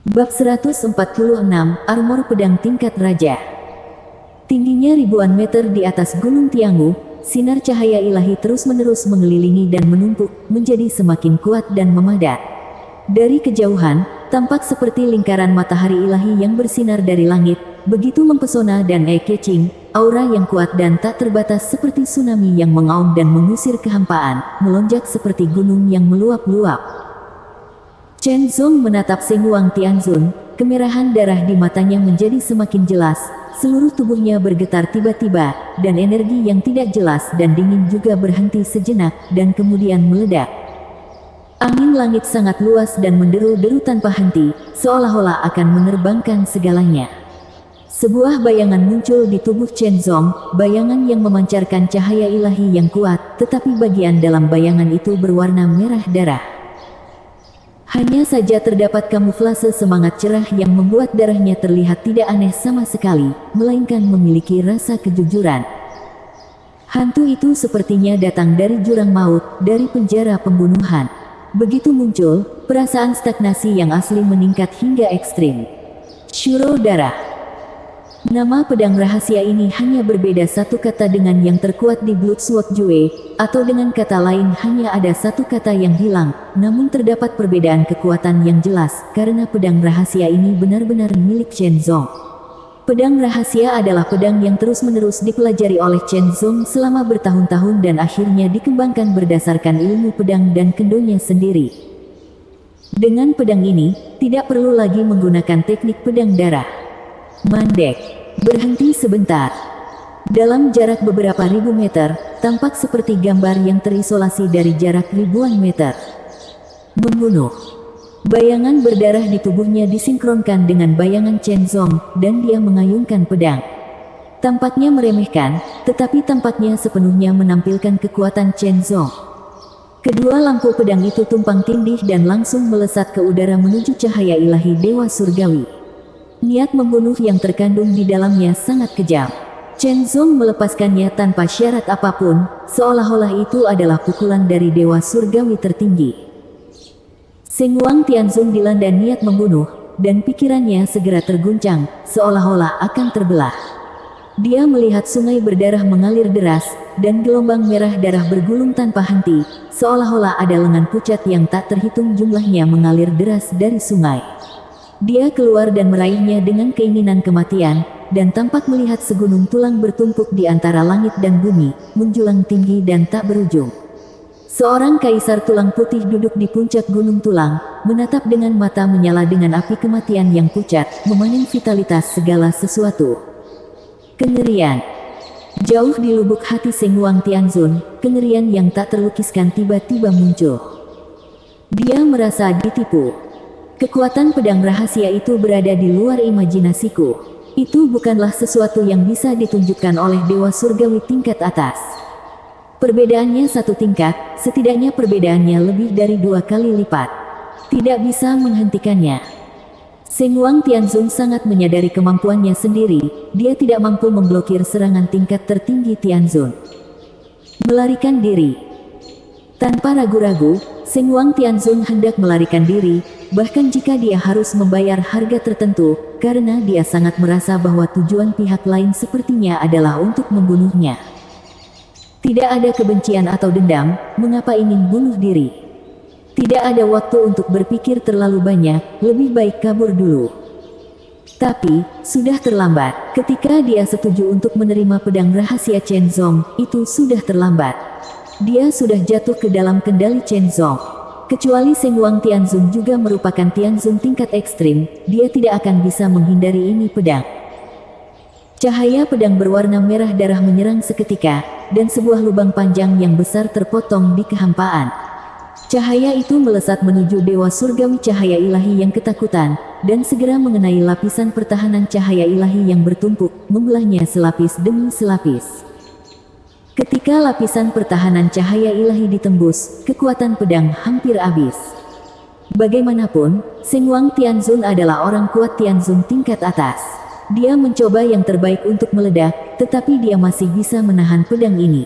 Bab 146, Armor Pedang Tingkat Raja. Tingginya ribuan meter di atas Gunung Tiangu, sinar cahaya ilahi terus-menerus mengelilingi dan menumpuk, menjadi semakin kuat dan memadat. Dari kejauhan, tampak seperti lingkaran matahari ilahi yang bersinar dari langit, begitu mempesona dan eye-catching, aura yang kuat dan tak terbatas seperti tsunami yang mengaum dan mengusir kehampaan, melonjak seperti gunung yang meluap-luap. Chen Zong menatap Seng Wang Tianzun, kemerahan darah di matanya menjadi semakin jelas, seluruh tubuhnya bergetar tiba-tiba, dan energi yang tidak jelas dan dingin juga berhenti sejenak, dan kemudian meledak. Angin langit sangat luas dan menderu-deru tanpa henti, seolah-olah akan menerbangkan segalanya. Sebuah bayangan muncul di tubuh Chen Zong, bayangan yang memancarkan cahaya ilahi yang kuat, tetapi bagian dalam bayangan itu berwarna merah darah. Hanya saja terdapat kamuflase semangat cerah yang membuat darahnya terlihat tidak aneh sama sekali, melainkan memiliki rasa kejujuran. Hantu itu sepertinya datang dari jurang maut, dari penjara pembunuhan. Begitu muncul, perasaan stagnasi yang asli meningkat hingga ekstrim. Shuro Darah. Nama pedang rahasia ini hanya berbeda satu kata dengan yang terkuat di Bloodsword Jue, atau dengan kata lain hanya ada satu kata yang hilang, namun terdapat perbedaan kekuatan yang jelas, karena pedang rahasia ini benar-benar milik Chen Zong. Pedang rahasia adalah pedang yang terus-menerus dipelajari oleh Chen Zong selama bertahun-tahun dan akhirnya dikembangkan berdasarkan ilmu pedang dan kendonya sendiri. Dengan pedang ini, tidak perlu lagi menggunakan teknik pedang darah. Mandek. Berhenti sebentar. Dalam jarak beberapa ribu meter, tampak seperti gambar yang terisolasi dari jarak ribuan meter. Membunuh. Bayangan berdarah di tubuhnya disinkronkan dengan bayangan Chen Zong, dan dia mengayunkan pedang. Tampaknya meremehkan, tetapi tampaknya sepenuhnya menampilkan kekuatan Chen Zong. Kedua lampu pedang itu tumpang tindih dan langsung melesat ke udara menuju cahaya ilahi Dewa Surgawi. Niat membunuh yang terkandung di dalamnya sangat kejam. Chen Zong melepaskannya tanpa syarat apapun, seolah-olah itu adalah pukulan dari Dewa Surgawi tertinggi. Seng Wang Tianzun dilanda niat membunuh, dan pikirannya segera terguncang, seolah-olah akan terbelah. Dia melihat sungai berdarah mengalir deras, dan gelombang merah darah bergulung tanpa henti, seolah-olah ada lengan pucat yang tak terhitung jumlahnya mengalir deras dari sungai. Dia keluar dan meraihnya dengan keinginan kematian, dan tampak melihat segunung tulang bertumpuk di antara langit dan bumi, menjulang tinggi dan tak berujung. Seorang kaisar tulang putih duduk di puncak gunung tulang, menatap dengan mata menyala dengan api kematian yang pucat, memanen vitalitas segala sesuatu. Kengerian. Jauh di lubuk hati Seng Wang Tianzun, kengerian yang tak terlukiskan tiba-tiba muncul. Dia merasa ditipu. Kekuatan pedang rahasia itu berada di luar imajinasiku. Itu bukanlah sesuatu yang bisa ditunjukkan oleh Dewa Surgawi tingkat atas. Perbedaannya satu tingkat, setidaknya perbedaannya lebih dari 2 kali lipat. Tidak bisa menghentikannya. Seng Wang Tianzun sangat menyadari kemampuannya sendiri, dia tidak mampu memblokir serangan tingkat tertinggi Tianzun. Melarikan diri. Tanpa ragu-ragu, Seng Wang Tianzun hendak melarikan diri, bahkan jika dia harus membayar harga tertentu, karena dia sangat merasa bahwa tujuan pihak lain sepertinya adalah untuk membunuhnya. Tidak ada kebencian atau dendam, mengapa ingin bunuh diri? Tidak ada waktu untuk berpikir terlalu banyak, lebih baik kabur dulu. Tapi, sudah terlambat. Ketika dia setuju untuk menerima pedang rahasia Chen Zong, itu sudah terlambat. Dia sudah jatuh ke dalam kendali Chen Zong. Kecuali Seng Wang Tianzun juga merupakan Tianzun tingkat ekstrim, dia tidak akan bisa menghindari ini pedang. Cahaya pedang berwarna merah darah menyerang seketika, dan sebuah lubang panjang yang besar terpotong di kehampaan. Cahaya itu melesat menuju Dewa Surgawi cahaya ilahi yang ketakutan, dan segera mengenai lapisan pertahanan cahaya ilahi yang bertumpuk, membelahnya selapis demi selapis. Ketika lapisan pertahanan cahaya ilahi ditembus, kekuatan pedang hampir habis. Bagaimanapun, Seng Wang Tianzun adalah orang kuat Tianzun tingkat atas. Dia mencoba yang terbaik untuk meledak, tetapi dia masih bisa menahan pedang ini.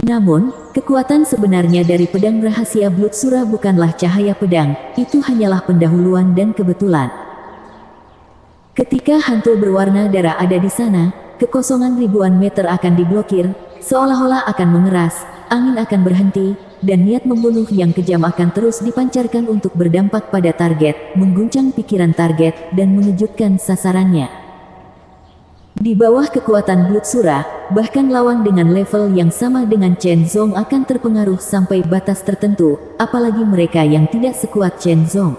Namun, kekuatan sebenarnya dari pedang rahasia Blood Surah bukanlah cahaya pedang, itu hanyalah pendahuluan dan kebetulan. Ketika hantu berwarna darah ada di sana, kekosongan ribuan meter akan diblokir, seolah-olah akan mengeras, angin akan berhenti, dan niat membunuh yang kejam akan terus dipancarkan untuk berdampak pada target, mengguncang pikiran target, dan mengejutkan sasarannya. Di bawah kekuatan Blood Surah, bahkan lawan dengan level yang sama dengan Chen Zong akan terpengaruh sampai batas tertentu, apalagi mereka yang tidak sekuat Chen Zong.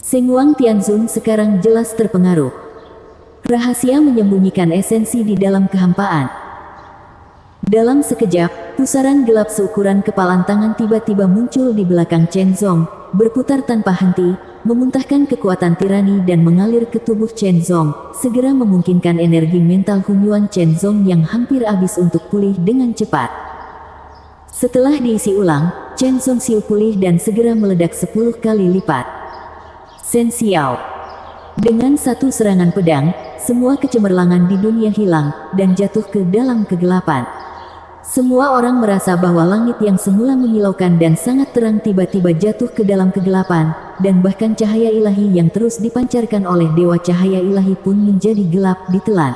Sengwang Tianzun sekarang jelas terpengaruh. Rahasia menyembunyikan esensi di dalam kehampaan. Dalam sekejap, pusaran gelap seukuran kepalan tangan tiba-tiba muncul di belakang Chen Zong, berputar tanpa henti, memuntahkan kekuatan tirani dan mengalir ke tubuh Chen Zong, segera memungkinkan energi mental Hunyuan Chen Zong yang hampir habis untuk pulih dengan cepat. Setelah diisi ulang, Chen Zong siu pulih dan segera meledak 10 kali lipat. Shen Xiao. Dengan satu serangan pedang, semua kecemerlangan di dunia hilang, dan jatuh ke dalam kegelapan. Semua orang merasa bahwa langit yang semula menyilaukan dan sangat terang tiba-tiba jatuh ke dalam kegelapan, dan bahkan cahaya ilahi yang terus dipancarkan oleh Dewa Cahaya Ilahi pun menjadi gelap ditelan.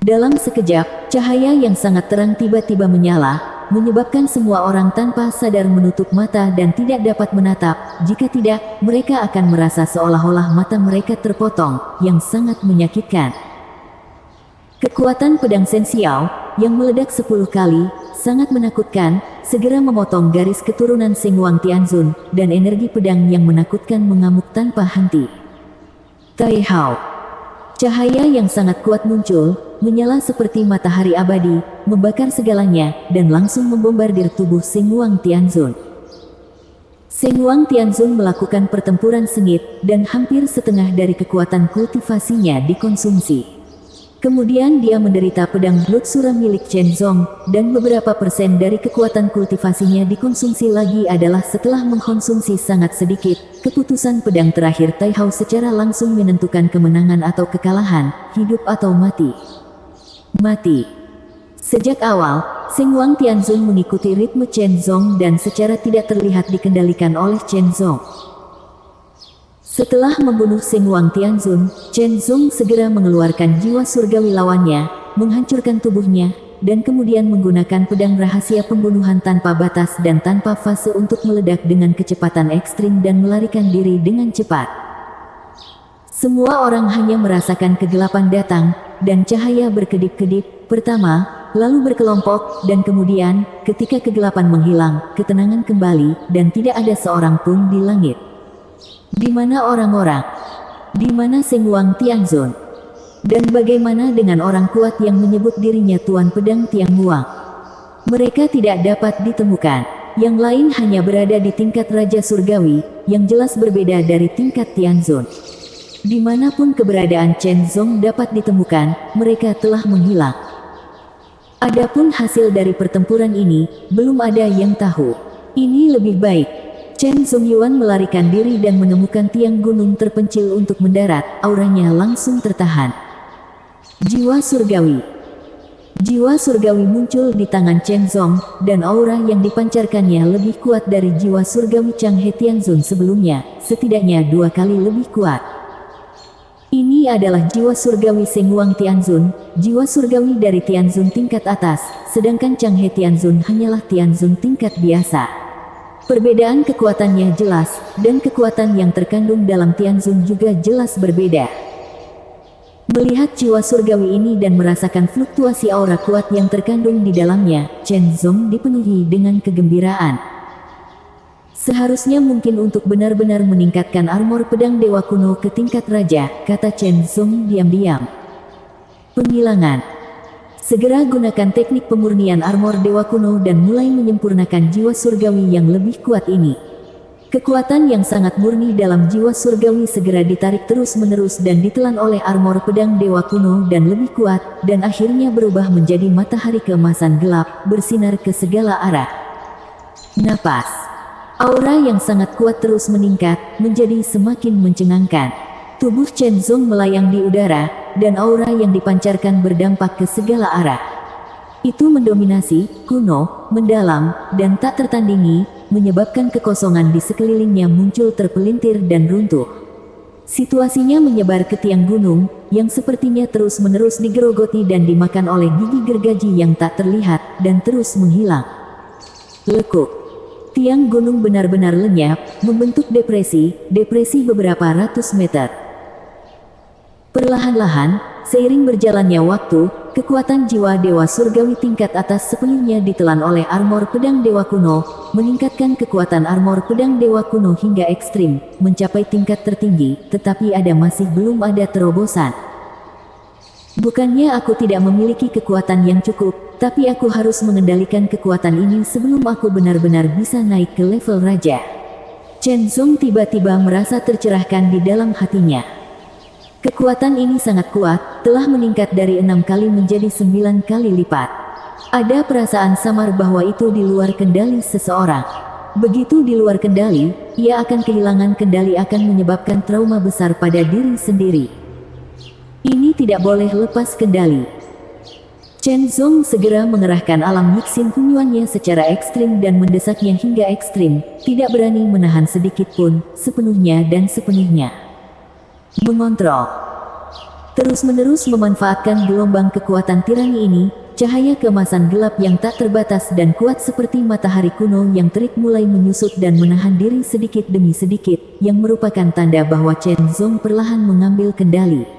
Dalam sekejap, cahaya yang sangat terang tiba-tiba menyala, menyebabkan semua orang tanpa sadar menutup mata dan tidak dapat menatap. Jika tidak, mereka akan merasa seolah-olah mata mereka terpotong, yang sangat menyakitkan. Kekuatan pedang Shen Xiao, yang meledak 10 kali, sangat menakutkan, segera memotong garis keturunan Sengwang Tianzun, dan energi pedang yang menakutkan mengamuk tanpa henti. Tai Hao. Cahaya yang sangat kuat muncul, menyala seperti matahari abadi, membakar segalanya, dan langsung membombardir tubuh Sengwang Tianzun. Sengwang Tianzun melakukan pertempuran sengit, dan hampir setengah dari kekuatan kultivasinya dikonsumsi. Kemudian dia menderita pedang Blood Surah milik Chen Zong, dan beberapa persen dari kekuatan kultivasinya dikonsumsi lagi adalah setelah mengkonsumsi sangat sedikit. Keputusan pedang terakhir Tai Hao secara langsung menentukan kemenangan atau kekalahan, hidup atau mati. Mati. Sejak awal, Sengwang Tianzun mengikuti ritme Chen Zong dan secara tidak terlihat dikendalikan oleh Chen Zong. Setelah membunuh Sengwang Tianzun, Chen Zong segera mengeluarkan jiwa surgawi lawannya, menghancurkan tubuhnya, dan kemudian menggunakan pedang rahasia pembunuhan tanpa batas dan tanpa fase untuk meledak dengan kecepatan ekstrim dan melarikan diri dengan cepat. Semua orang hanya merasakan kegelapan datang, dan cahaya berkedip-kedip, pertama, lalu berkelompok, dan kemudian, ketika kegelapan menghilang, ketenangan kembali, dan tidak ada seorang pun di langit. Di mana orang-orang? Di mana Sengwang Tianzun? Dan bagaimana dengan orang kuat yang menyebut dirinya Tuan Pedang Tiang Muang? Mereka tidak dapat ditemukan. Yang lain hanya berada di tingkat Raja Surgawi, yang jelas berbeda dari tingkat Tianzun. Dimanapun keberadaan Chen Zong dapat ditemukan, mereka telah menghilang. Adapun hasil dari pertempuran ini, belum ada yang tahu. Ini lebih baik. Chen Zongyuan melarikan diri dan menemukan tiang gunung terpencil untuk mendarat, auranya langsung tertahan. Jiwa surgawi. Jiwa surgawi muncul di tangan Chen Zong, dan aura yang dipancarkannya lebih kuat dari jiwa surgawi Chang He Tianzun sebelumnya, setidaknya 2 kali lebih kuat. Ini adalah jiwa surgawi Sengwang Tianzun, jiwa surgawi dari Tianzun tingkat atas, sedangkan Chang He Tianzun hanyalah Tianzun tingkat biasa. Perbedaan kekuatannya jelas, dan kekuatan yang terkandung dalam Tianzun juga jelas berbeda. Melihat jiwa surgawi ini dan merasakan fluktuasi aura kuat yang terkandung di dalamnya, Chen Zong dipenuhi dengan kegembiraan. Seharusnya mungkin untuk benar-benar meningkatkan armor pedang Dewa Kuno ke tingkat raja, kata Chen Zong diam-diam. Penghilangan. Segera gunakan teknik pemurnian armor Dewa Kuno dan mulai menyempurnakan jiwa surgawi yang lebih kuat ini. Kekuatan yang sangat murni dalam jiwa surgawi segera ditarik terus-menerus dan ditelan oleh armor pedang Dewa Kuno dan lebih kuat, dan akhirnya berubah menjadi matahari keemasan gelap, bersinar ke segala arah. Napas. Aura yang sangat kuat terus meningkat, menjadi semakin mencengangkan. Tubuh Chen Zong melayang di udara, dan aura yang dipancarkan berdampak ke segala arah. Itu mendominasi, kuno, mendalam, dan tak tertandingi, menyebabkan kekosongan di sekelilingnya muncul terpelintir dan runtuh. Situasinya menyebar ke tiang gunung, yang sepertinya terus-menerus digerogoti dan dimakan oleh gigi gergaji yang tak terlihat, dan terus menghilang. Lekuk. Tiang gunung benar-benar lenyap, membentuk depresi beberapa ratus meter. Perlahan-lahan, seiring berjalannya waktu, kekuatan jiwa Dewa Surgawi tingkat atas sepenuhnya ditelan oleh armor pedang Dewa Kuno, meningkatkan kekuatan armor pedang Dewa Kuno hingga ekstrim, mencapai tingkat tertinggi, tetapi masih belum ada terobosan. Bukannya aku tidak memiliki kekuatan yang cukup, tapi aku harus mengendalikan kekuatan ini sebelum aku benar-benar bisa naik ke level raja. Chen Zong tiba-tiba merasa tercerahkan di dalam hatinya. Kekuatan ini sangat kuat, telah meningkat dari 6 kali menjadi 9 kali lipat. Ada perasaan samar bahwa itu di luar kendali seseorang. Begitu di luar kendali, ia akan kehilangan kendali akan menyebabkan trauma besar pada diri sendiri. Ini tidak boleh lepas kendali. Chen Zong segera mengerahkan alam Yixin Hunyuannya secara ekstrim dan mendesaknya hingga ekstrim, tidak berani menahan sedikit pun, sepenuhnya dan sepenuhnya. Mengontrol. Terus-menerus memanfaatkan gelombang kekuatan tirani ini, cahaya keemasan gelap yang tak terbatas dan kuat seperti matahari kuno yang terik mulai menyusut dan menahan diri sedikit demi sedikit, yang merupakan tanda bahwa Chen Zong perlahan mengambil kendali.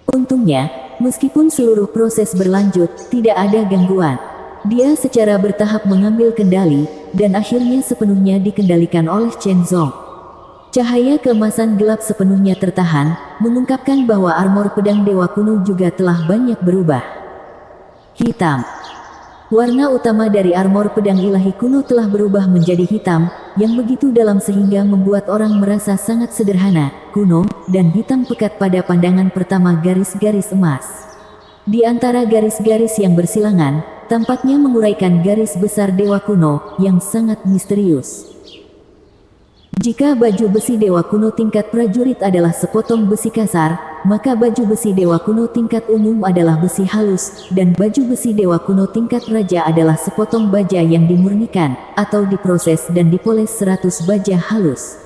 Untungnya, meskipun seluruh proses berlanjut, tidak ada gangguan. Dia secara bertahap mengambil kendali, dan akhirnya sepenuhnya dikendalikan oleh Chen Zong. Cahaya keemasan gelap sepenuhnya tertahan, mengungkapkan bahwa armor pedang Dewa Kuno juga telah banyak berubah. Hitam. Warna utama dari armor pedang ilahi kuno telah berubah menjadi hitam, yang begitu dalam sehingga membuat orang merasa sangat sederhana, kuno, dan hitam pekat pada pandangan pertama garis-garis emas. Di antara garis-garis yang bersilangan, tampaknya menguraikan garis besar Dewa Kuno, yang sangat misterius. Jika baju besi Dewa Kuno tingkat prajurit adalah sepotong besi kasar, maka baju besi Dewa Kuno tingkat umum adalah besi halus, dan baju besi Dewa Kuno tingkat raja adalah sepotong baja yang dimurnikan, atau diproses dan dipoles 100 baja halus.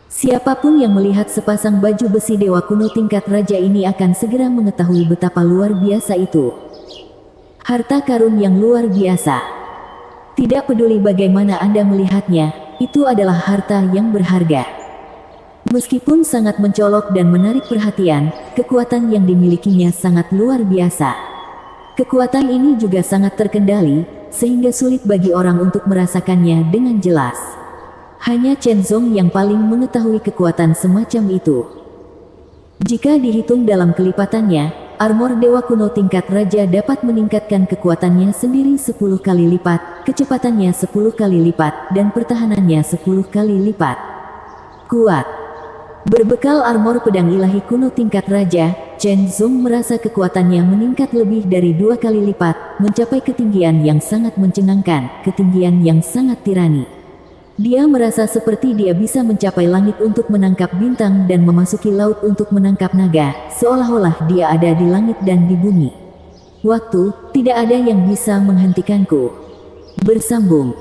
Siapapun yang melihat sepasang baju besi Dewa Kuno tingkat raja ini akan segera mengetahui betapa luar biasa itu. Harta karun yang luar biasa. Tidak peduli bagaimana Anda melihatnya, itu adalah harta yang berharga. Meskipun sangat mencolok dan menarik perhatian, kekuatan yang dimilikinya sangat luar biasa. Kekuatan ini juga sangat terkendali, sehingga sulit bagi orang untuk merasakannya dengan jelas. Hanya Chen Zong yang paling mengetahui kekuatan semacam itu. Jika dihitung dalam kelipatannya, armor Dewa Kuno tingkat raja dapat meningkatkan kekuatannya sendiri 10 kali lipat, kecepatannya 10 kali lipat, dan pertahanannya 10 kali lipat. Kuat. Berbekal armor pedang ilahi kuno tingkat raja, Chen Zong merasa kekuatannya meningkat lebih dari 2 kali lipat, mencapai ketinggian yang sangat mencengangkan, ketinggian yang sangat tirani. Dia merasa seperti dia bisa mencapai langit untuk menangkap bintang dan memasuki laut untuk menangkap naga, seolah-olah dia ada di langit dan di bumi. Waktu, tidak ada yang bisa menghentikanku. Bersambung.